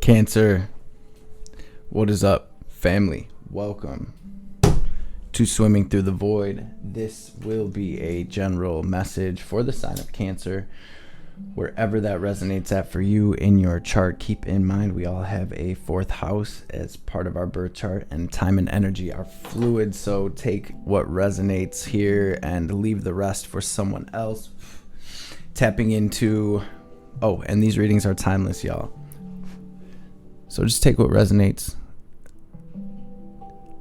Cancer, what is up, family? Welcome to Swimming Through the Void. This will be a general message for the sign of Cancer. Wherever that resonates at for you in your chart, keep in mind we all have a fourth house as part of our birth chart, and time and energy are fluid, so take what resonates here and leave the rest for someone else. Tapping into, and these readings are timeless, y'all. So just take what resonates,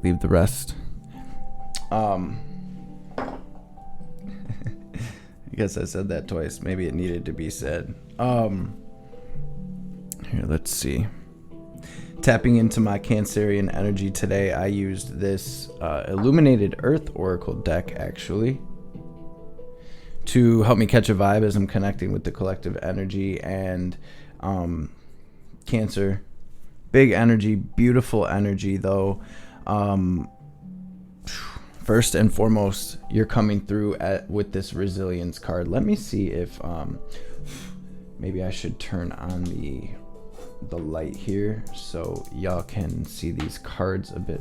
leave the rest. I guess I said that twice. Maybe it needed to be said. Here, let's see. Tapping into my Cancerian energy today, I used this Illuminated Earth Oracle deck, actually, to help me catch a vibe as I'm connecting with the collective energy. And Cancer, big energy, beautiful energy, though. First and foremost, you're coming through with this resilience card. Let me see if maybe I should turn on the light here so y'all can see these cards a bit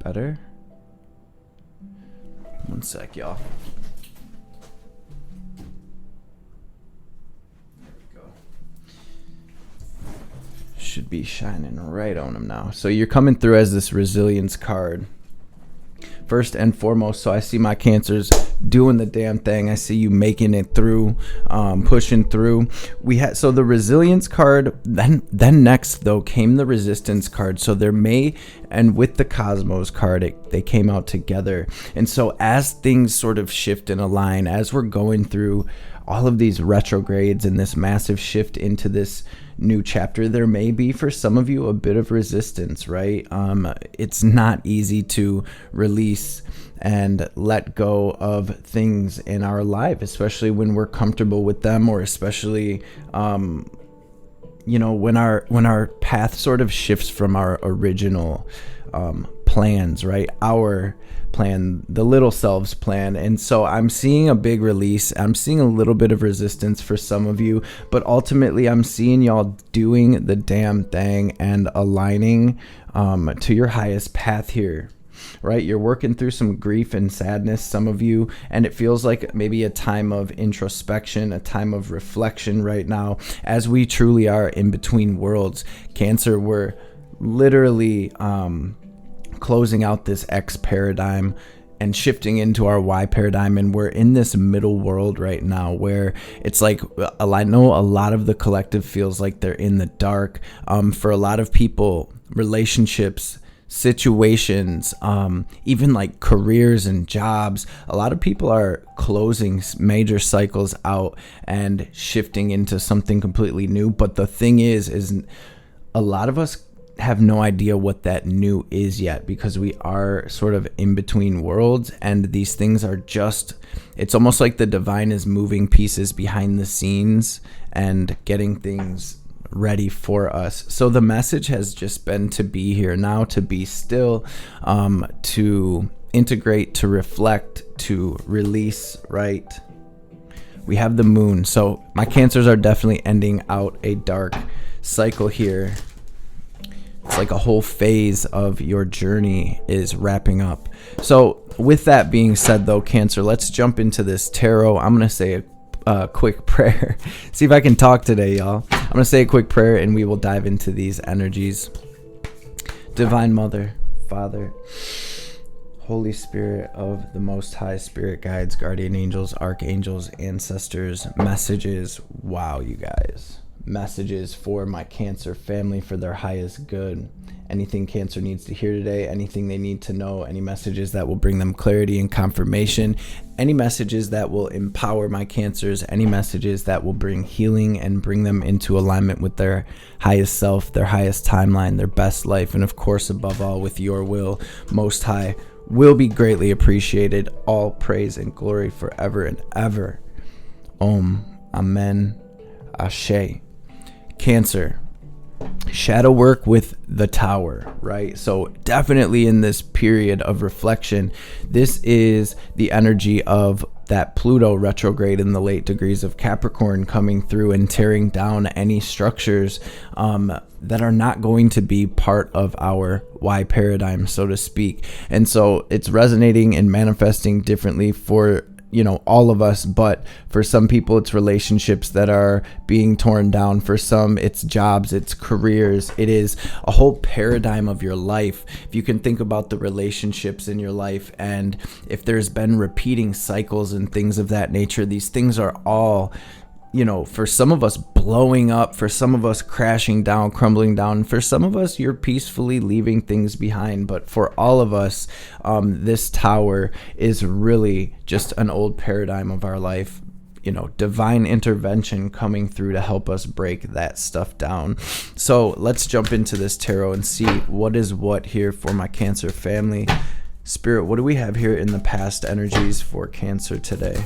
better. One sec, y'all. Should be shining right on them now. So you're coming through as this resilience card. First and foremost, so I see my Cancers doing the damn thing. I see you making it through, pushing through. So the resilience card, then next though came the resistance card. So there and with the Cosmos card, they came out together. And so as things sort of shift and align, as we're going through all of these retrogrades and this massive shift into this new chapter, there may be for some of you a bit of resistance, right? It's not easy to release and let go of things in our life, especially when we're comfortable with them, or especially when our path sort of shifts from our original plans, right? Our plan, the little selves plan. And so I'm seeing a big release. I'm seeing a little bit of resistance for some of you, but ultimately I'm seeing y'all doing the damn thing and aligning to your highest path here, right? You're working through some grief and sadness, some of you, and it feels like maybe a time of introspection, a time of reflection right now, as we truly are in between worlds. Cancer, we're literally closing out this X paradigm and shifting into our Y paradigm, and we're in this middle world right now where it's like, I know a lot of the collective feels like they're in the dark. For a lot of people, relationships, situations, even like careers and jobs, a lot of people are closing major cycles out and shifting into something completely new. But the thing is a lot of us have no idea what that new is yet, because we are sort of in between worlds, and these things are it's almost like the divine is moving pieces behind the scenes and getting things ready for us. So the message has just been to be here now, to be still, to integrate, to reflect, to release, right? We have the moon. So my Cancers are definitely ending out a dark cycle here. It's like a whole phase of your journey is wrapping up. So with that being said, though, Cancer, let's jump into this tarot. I'm going to say a quick prayer. See if I can talk today, y'all. I'm going to say a quick prayer and we will dive into these energies. Divine Mother, Father, Holy Spirit of the Most High, Spirit Guides, Guardian Angels, Archangels, Ancestors, messages. Wow, you guys. Messages for my Cancer family for their highest good. Anything Cancer needs to hear today, anything they need to know, any messages that will bring them clarity and confirmation, any messages that will empower my Cancers, any messages that will bring healing and bring them into alignment with their highest self, their highest timeline, their best life, and of course, above all, with your will, Most High, will be greatly appreciated. All praise and glory forever and ever. Om. Amen. Ashe. Cancer. Shadow work with the Tower, right? So definitely in this period of reflection, this is the energy of that Pluto retrograde in the late degrees of Capricorn coming through and tearing down any structures that are not going to be part of our Y paradigm, so to speak. And so it's resonating and manifesting differently for all of us, but for some people it's relationships that are being torn down. For some it's jobs, it's careers, it is a whole paradigm of your life. If you can think about the relationships in your life, and if there's been repeating cycles and things of that nature, these things are all for some of us blowing up, for some of us crashing down, crumbling down, for some of us you're peacefully leaving things behind. But for all of us, this Tower is really just an old paradigm of our life, divine intervention coming through to help us break that stuff down. So let's jump into this tarot and see what is what here for my Cancer family. Spirit, what do we have here in the past energies for Cancer today?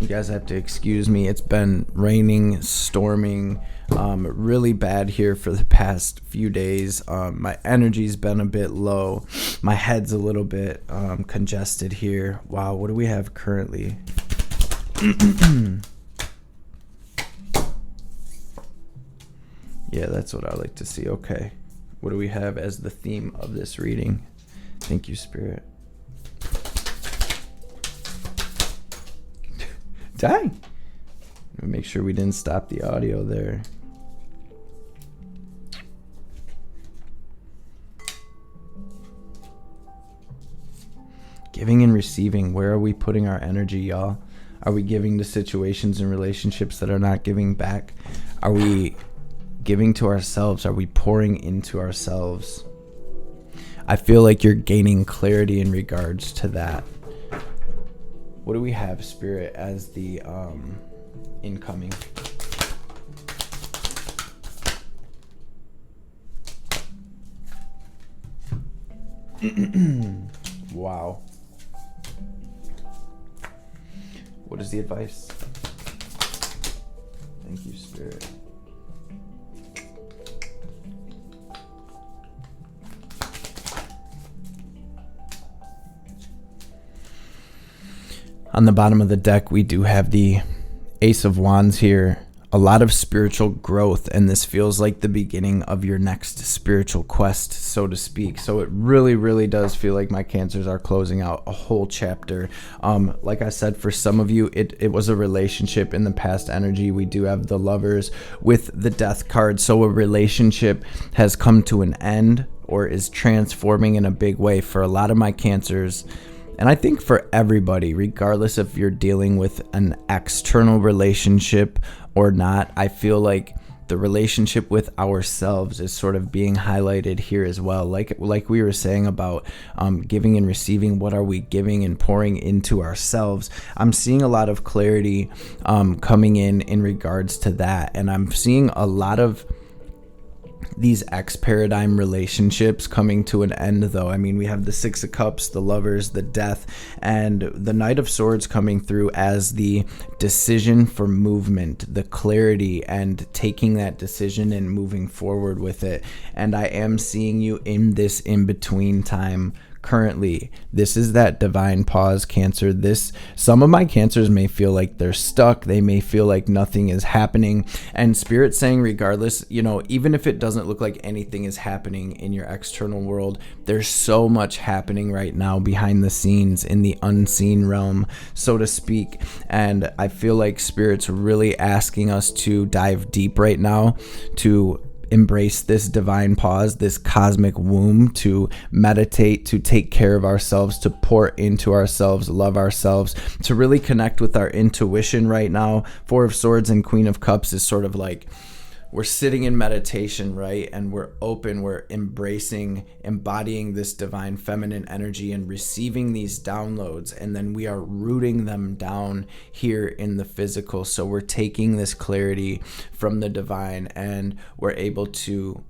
You guys have to excuse me. It's been raining, storming, really bad here for the past few days. My energy's been a bit low. My head's a little bit congested here. Wow, what do we have currently? Yeah, that's what I like to see. Okay. What do we have as the theme of this reading? Thank you, Spirit. Dang. Make sure we didn't stop the audio there. Giving and receiving. Where are we putting our energy, y'all? Are we giving to situations and relationships that are not giving back? Are we giving to ourselves? Are we pouring into ourselves? I feel like you're gaining clarity in regards to that. What do we have, Spirit, as the incoming? Wow. What is the advice? Thank you, Spirit. On the bottom of the deck, we do have the Ace of Wands here. A lot of spiritual growth, and this feels like the beginning of your next spiritual quest, so to speak. So it really, really does feel like my Cancers are closing out a whole chapter. Like I said, for some of you, it was a relationship in the past energy. We do have the Lovers with the Death card. So a relationship has come to an end or is transforming in a big way for a lot of my Cancers. And I think for everybody, regardless if you're dealing with an external relationship or not, I feel like the relationship with ourselves is sort of being highlighted here as well. Like we were saying about giving and receiving, what are we giving and pouring into ourselves? I'm seeing a lot of clarity coming in regards to that. And I'm seeing a lot of these X-paradigm relationships coming to an end, though. I mean, we have the Six of Cups, the Lovers, the Death, and the Knight of Swords coming through as the decision for movement, the clarity, and taking that decision and moving forward with it. And I am seeing you in this in-between time currently. This is that divine pause, Cancer. Some of my Cancers may feel like they're stuck. They may feel like nothing is happening. And Spirit's saying, regardless, even if it doesn't look like anything is happening in your external world, there's so much happening right now behind the scenes in the unseen realm, so to speak. And I feel like Spirit's really asking us to dive deep right now, to embrace this divine pause, this cosmic womb, to meditate, to take care of ourselves, to pour into ourselves, love ourselves, to really connect with our intuition right now. Four of Swords and Queen of Cups is sort of like we're sitting in meditation, right? And we're open, we're embracing, embodying this divine feminine energy and receiving these downloads. And then we are rooting them down here in the physical. So we're taking this clarity from the divine and we're able to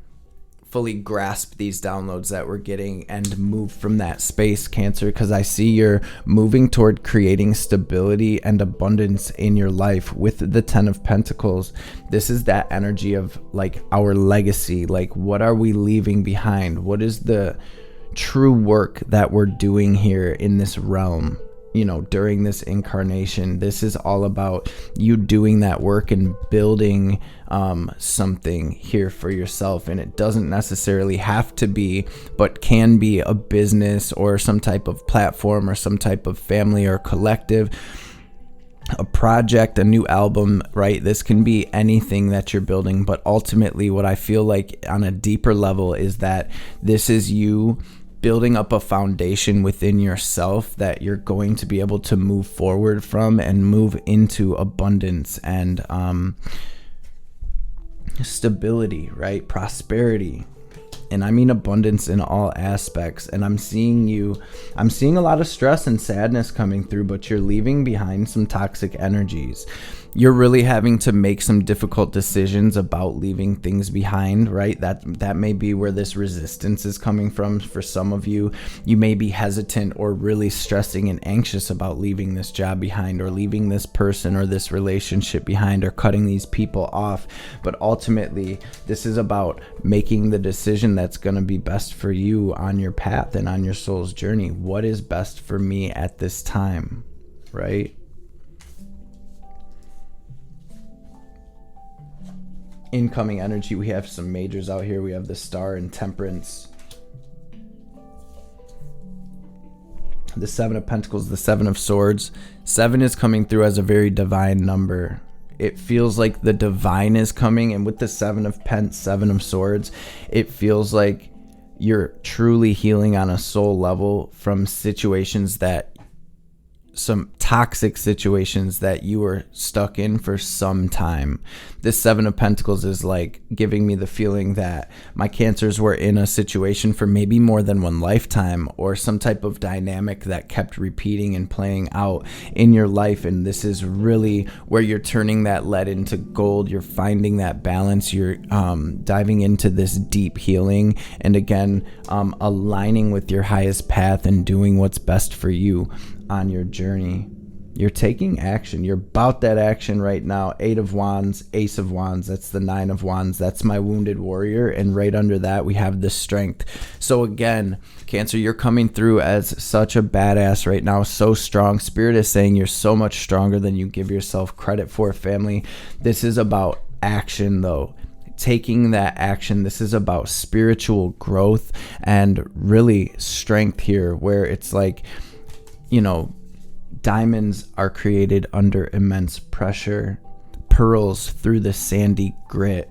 fully grasp these downloads that we're getting and move from that space, Cancer, because I see you're moving toward creating stability and abundance in your life with the 10 of Pentacles. This is that energy of like our legacy. Like, what are we leaving behind? What is the true work that we're doing here in this realm? You know, during this incarnation, this is all about you doing that work and building something here for yourself. And it doesn't necessarily have to be, but can be a business or some type of platform or some type of family or collective, a project, a new album, right? This can be anything that you're building. But ultimately, what I feel like on a deeper level is that this is you building up a foundation within yourself that you're going to be able to move forward from and move into abundance and stability, right? Prosperity. And I mean abundance in all aspects. And I'm seeing a lot of stress and sadness coming through, but you're leaving behind some toxic energies. You're really having to make some difficult decisions about leaving things behind, right? That may be where this resistance is coming from. For some of you, you may be hesitant or really stressing and anxious about leaving this job behind, or leaving this person or this relationship behind, or cutting these people off. But ultimately, this is about making the decision that's going to be best for you on your path and on your soul's journey. What is best for me at this time, right? Incoming energy, we have some majors out here. We have the Star and Temperance, the 7 of Pentacles, the 7 of Swords. 7 is coming through as a very divine number. It feels like the divine is coming, and with the 7 of Pents, 7 of Swords, it feels like you're truly healing on a soul level from situations some toxic situations that you were stuck in for some time. This 7 of Pentacles is like giving me the feeling that my Cancers were in a situation for maybe more than one lifetime, or some type of dynamic that kept repeating and playing out in your life. And this is really where you're turning that lead into gold. You're finding that balance. You're diving into this deep healing, and again, aligning with your highest path and doing what's best for you on your journey. You're taking action. You're about that action right now. 8 of Wands, Ace of Wands. That's the 9 of Wands. That's my wounded warrior. And right under that, we have the Strength. So again, Cancer, you're coming through as such a badass right now. So strong. Spirit is saying you're so much stronger than you give yourself credit for, family. This is about action, though. Taking that action. This is about spiritual growth and really strength here, where it's like, you know, diamonds are created under immense pressure. Pearls through the sandy grit.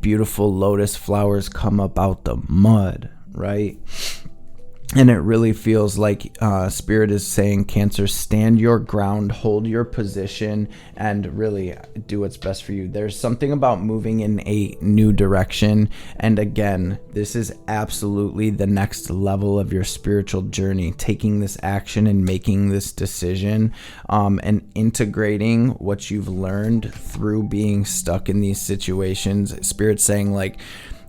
Beautiful lotus flowers come up out the mud, right? And it really feels like Spirit is saying, Cancer, stand your ground, hold your position, and really do what's best for you. There's something about moving in a new direction. And again, this is absolutely the next level of your spiritual journey, taking this action and making this decision, and integrating what you've learned through being stuck in these situations. Spirit's saying, like,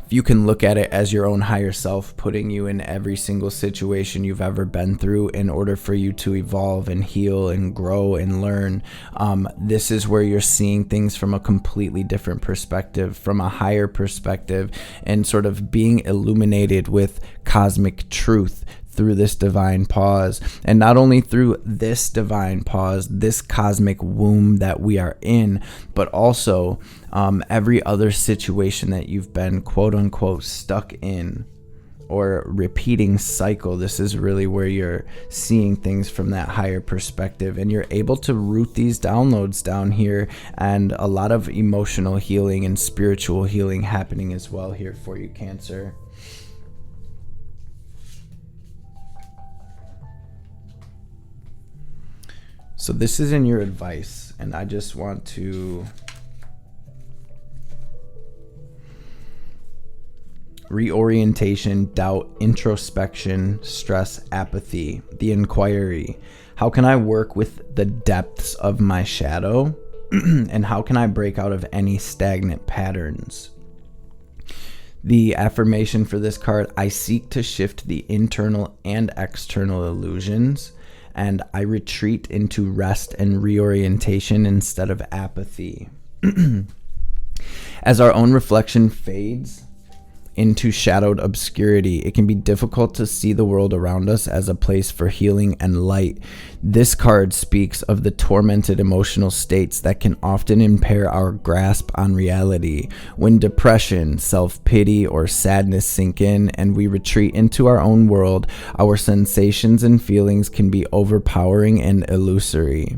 if you can look at it as your own higher self putting you in every single situation you've ever been through in order for you to evolve and heal and grow and learn, this is where you're seeing things from a completely different perspective, from a higher perspective, and sort of being illuminated with cosmic truth through this divine pause. And not only through this divine pause, this cosmic womb that we are in, but also every other situation that you've been quote unquote stuck in, or repeating cycle. This is really where you're seeing things from that higher perspective, and you're able to root these downloads down here, and a lot of emotional healing and spiritual healing happening as well here for you, Cancer. So this is in your advice, and I just want to reorientation, doubt, introspection, stress, apathy, the inquiry. How can I work with the depths of my shadow? And how can I break out of any stagnant patterns? The affirmation for this card: I seek to shift the internal and external illusions, and I retreat into rest and reorientation instead of apathy. As our own reflection fades into shadowed obscurity, it can be difficult to see the world around us as a place for healing and light. This card speaks of the tormented emotional states that can often impair our grasp on reality. When depression, self-pity, or sadness sink in and we retreat into our own world, our sensations and feelings can be overpowering and illusory.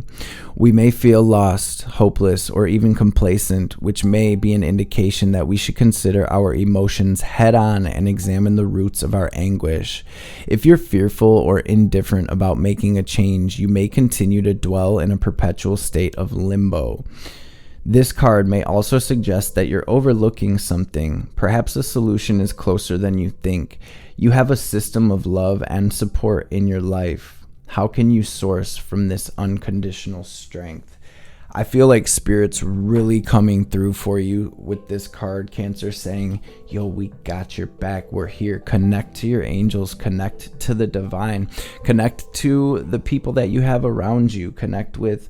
We may feel lost, hopeless, or even complacent, which may be an indication that we should consider our emotions head on and examine the roots of our anguish. If you're fearful or indifferent about making a change, you may continue to dwell in a perpetual state of limbo. This card may also suggest that you're overlooking something. Perhaps a solution is closer than you think. You have a system of love and support in your life. How can you source from this unconditional strength? I feel like Spirit's really coming through for you with this card, Cancer, saying, yo, we got your back. We're here. Connect to your angels. Connect to the divine. Connect to the people that you have around you. Connect with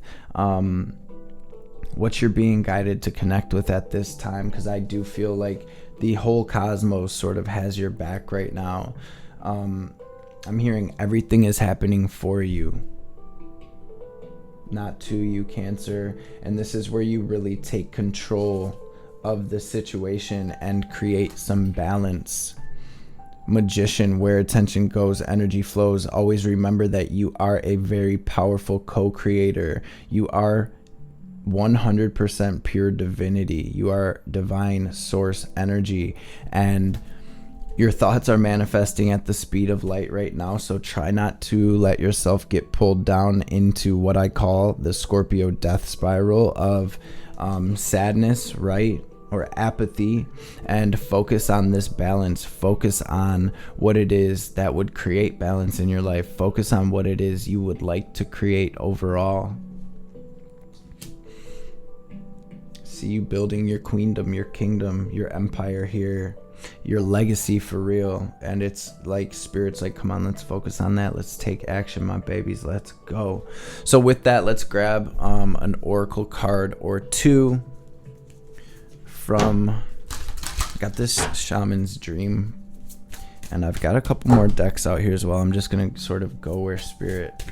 what you're being guided to connect with at this time, because I do feel like the whole cosmos sort of has your back right now. I'm hearing everything is happening for you, not to you, Cancer. And this is where you really take control of the situation and create some balance. Magician: where attention goes, energy flows. Always remember that you are a very powerful co-creator. You are 100% pure divinity. You are divine source energy, and your thoughts are manifesting at the speed of light right now, so try not to let yourself get pulled down into what I call the Scorpio death spiral of sadness, right? Or apathy, and focus on this balance. Focus on what it is that would create balance in your life. Focus on what it is you would like to create overall. See you building your queendom, your kingdom, your empire here. Your legacy for real. And it's like Spirit's like, come on, let's focus on that. Let's take action, my babies. Let's go. So with that, let's grab an oracle card or two from, got this Shaman's Dream, and I've got a couple more decks out here as well. I'm just gonna sort of go where Spirit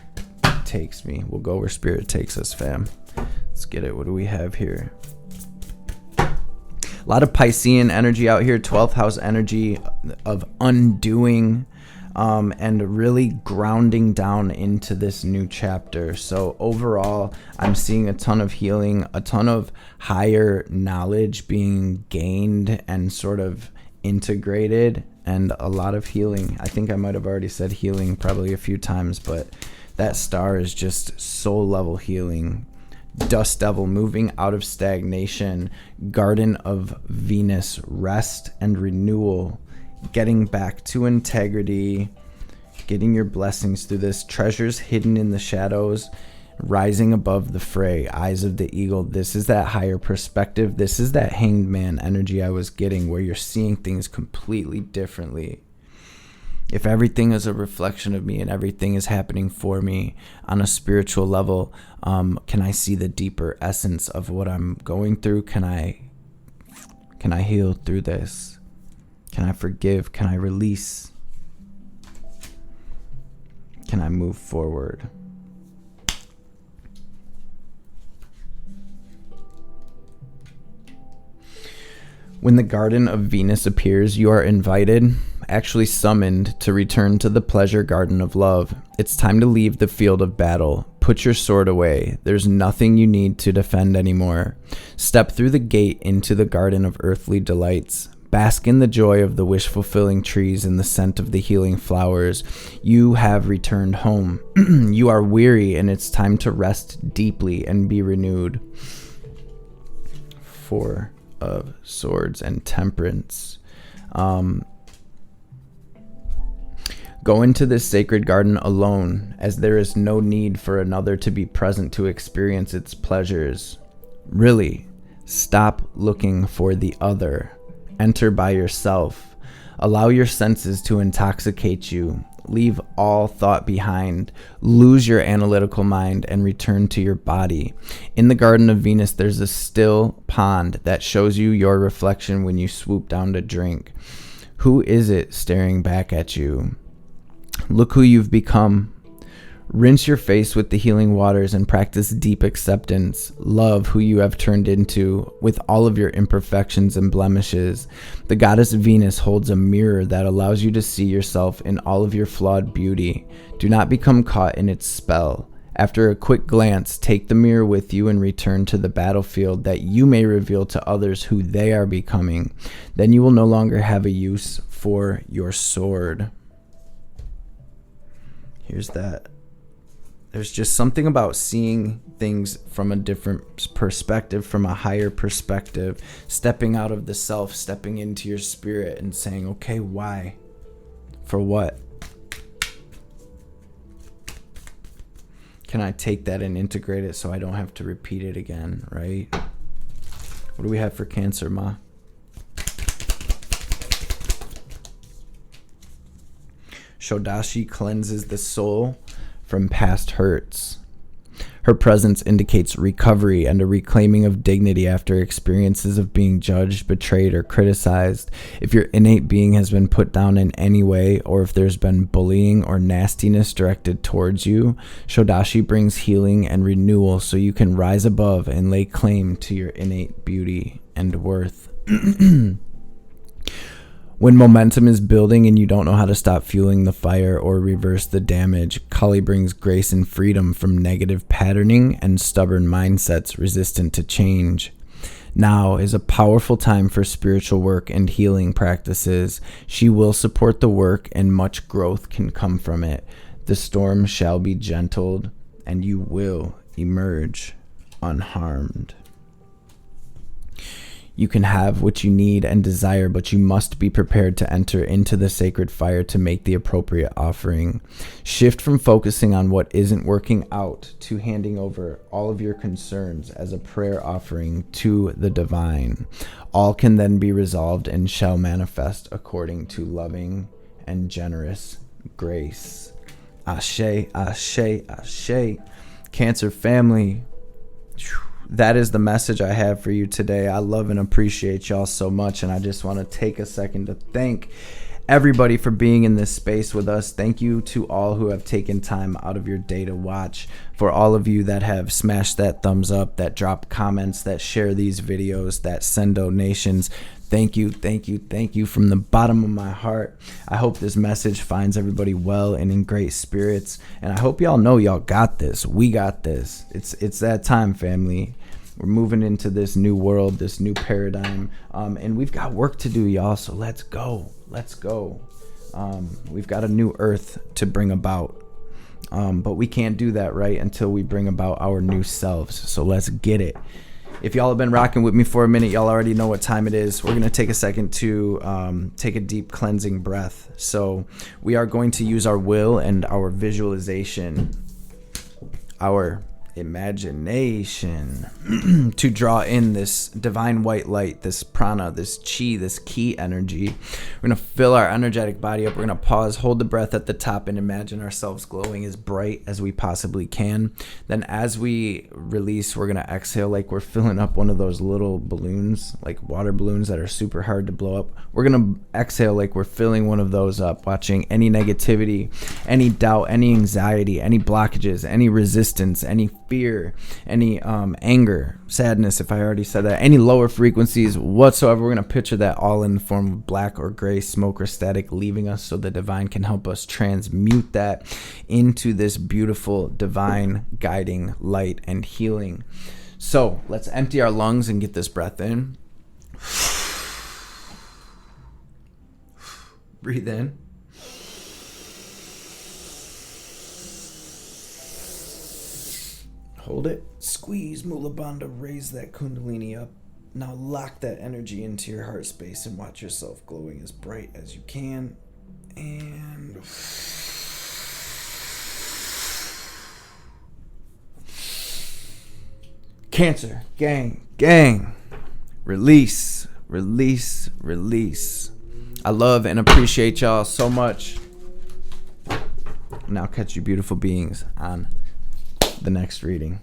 takes me. We'll go where Spirit takes us, fam. Let's get it. What do we have here? A lot of Piscean energy out here, 12th house energy of undoing and really grounding down into this new chapter. So overall, I'm seeing a ton of healing, a ton of higher knowledge being gained and sort of integrated, and a lot of healing. I think I might have already said healing probably a few times, but that star is just soul level healing. Dust Devil: moving out of stagnation. Garden of Venus: rest and renewal. Getting back to integrity. Getting your blessings through this. Treasures hidden in the shadows. Rising above the fray. Eyes of the eagle. This is that higher perspective. This is that Hanged Man energy I was getting, where you're seeing things completely differently. If everything is a reflection of me and everything is happening for me on a spiritual level, can I see the deeper essence of what I'm going through? Can I heal through this? Can I forgive? Can I release? Can I move forward? When the Garden of Venus appears, you are invited, actually summoned, to return to the pleasure garden of love. It's time to leave the field of battle. Put your sword away. There's nothing you need to defend anymore. Step through the gate into the garden of earthly delights. Bask in the joy of the wish-fulfilling trees and the scent of the healing flowers. You have returned home. You are weary, and it's time to rest deeply and be renewed. 4 of Swords and Temperance. Go into this sacred garden alone, as there is no need for another to be present to experience its pleasures. Really, stop looking for the other Enter by yourself. Allow your senses to intoxicate you. Leave all thought behind. Lose your analytical mind and return to your body. In the Garden of Venus, there's a still pond that shows you your reflection when you swoop down to drink. Who is it staring back at you? Look who you've become. Rinse your face with the healing waters and practice deep acceptance. Love who you have turned into with all of your imperfections and blemishes. The goddess Venus holds a mirror that allows you to see yourself in all of your flawed beauty. Do not become caught in its spell. After a quick glance, take the mirror with you and return to the battlefield that you may reveal to others who they are becoming. Then you will no longer have a use for your sword. Here's that. There's just something about seeing things from a different perspective, from a higher perspective, stepping out of the self, stepping into your spirit and saying, okay, why? For what? Can I take that and integrate it so I don't have to repeat it again, right? What do we have for Cancer, Ma? Shodashi cleanses the soul from past hurts. Her presence indicates recovery and a reclaiming of dignity after experiences of being judged, betrayed, or criticized. If your innate being has been put down in any way, or if there's been bullying or nastiness directed towards you, Shodashi brings healing and renewal so you can rise above and lay claim to your innate beauty and worth. When momentum is building and you don't know how to stop fueling the fire or reverse the damage, Kali brings grace and freedom from negative patterning and stubborn mindsets resistant to change. Now is a powerful time for spiritual work and healing practices. She will support the work and much growth can come from it. The storm shall be gentled and you will emerge unharmed. You can have what you need and desire, but you must be prepared to enter into the sacred fire to make the appropriate offering. Shift from focusing on what isn't working out to handing over all of your concerns as a prayer offering to the divine. All can then be resolved and shall manifest according to loving and generous grace. Ashe, ashe, ashe. Cancer family. That is the message I have for you today. I love and appreciate y'all so much, and I just want to take a second to thank everybody for being in this space with us. Thank you to all who have taken time out of your day to watch. For all of you that have smashed that thumbs up, that drop comments, that share these videos, that send donations, thank you, thank you, thank you from the bottom of my heart. I hope this message finds everybody well and in great spirits, and I hope y'all know y'all got this. We got this. It's that time, family. We're moving into this new world, this new paradigm, and we've got work to do, y'all, so let's go. Let's go. We've got a new earth to bring about, but we can't do that, right, until we bring about our new selves, so let's get it. If y'all have been rocking with me for a minute, y'all already know what time it is. We're going to take a second to take a deep cleansing breath. So we are going to use our will and our visualization, our imagination to draw in this divine white light, this prana, this chi, this ki energy. We're going to fill our energetic body up. We're going to pause, hold the breath at the top, and imagine ourselves glowing as bright as we possibly can. Then as we release, we're going to exhale like we're filling up one of those little balloons, like water balloons that are super hard to blow up. We're going to exhale like we're filling one of those up, watching any negativity, any doubt, any anxiety, any blockages, any resistance, any fear, any anger, sadness, if I already said that, any lower frequencies whatsoever. We're going to picture that all in the form of black or gray smoke or static leaving us, so the divine can help us transmute that into this beautiful divine guiding light and healing. So let's empty our lungs and get this breath in. Breathe in. Hold it. Squeeze Mula Bandha. Raise that Kundalini up. Now lock that energy into your heart space and watch yourself glowing as bright as you can. And Cancer, gang, release. release, release. I love and appreciate y'all so much. And I'll catch you beautiful beings on the next reading.